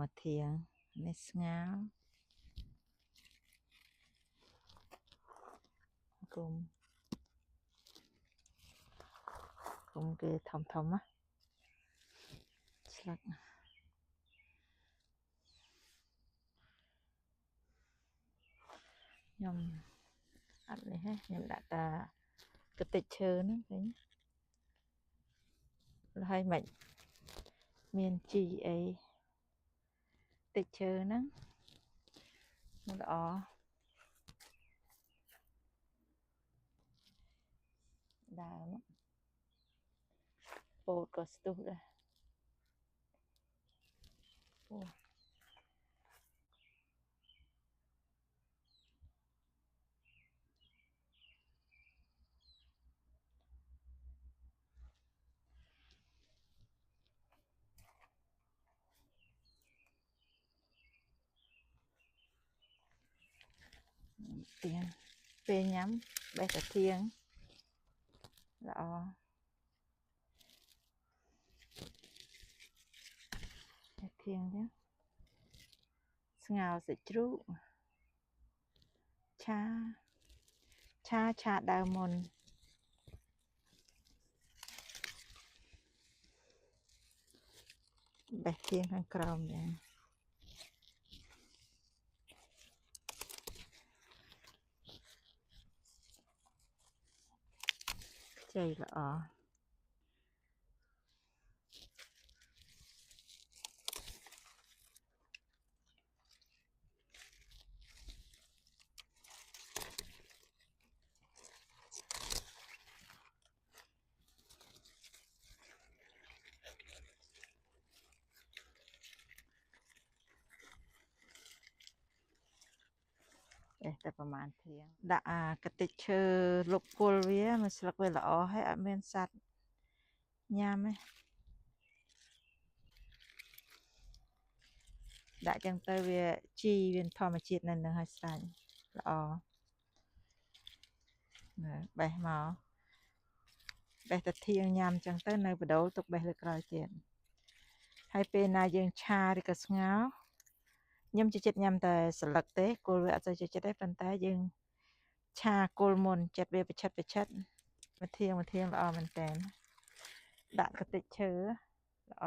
មកធៀងនេះស្ងោរគុំគេធំណាស្លឹកខ្ញុំអត់នេះខ្ញុំដាក់តាកតិចឈើហ្នឹងឃើញហើយមិនមានជីអីតិចឈើហ្នឹងល្អដើមពោតក៏ស្ទុះដែរអូទៀងពេលញ៉ាំបេះតាធៀងល្អធៀងទៀតស្ងោរសាច់ជ្រូកឆាដើមមុនបេះធៀងខាងក្រោមដែរខ្ចីល្អតែប្រហែលធៀងដាក់កតិចឈើលុបគល់វាមួយស្លឹកវាល្អហើយអត់មានសត្វញ៉ាំទេដាក់ចឹងទៅវាជីវាធម្មជាតិនៅនឹងហើយស្រេចល្អបេះមកបេះតាធៀងញ៉ាំចឹងទៅនៅបដូរទុកបេះលើក្រោយទៀតហើយពេលណាយើងឆាឬក៏ស្ងោរខ្ញុំចូលចិត្តញ៉ាំតែស្លឹកទេគល់វាអត់សូវចូលចិត្តទេប៉ុន្តែយើងឆាគល់មុនចិត្តវាប្រឆិតមកធៀងល្អមែនតើដាក់កតិចឈើល្អ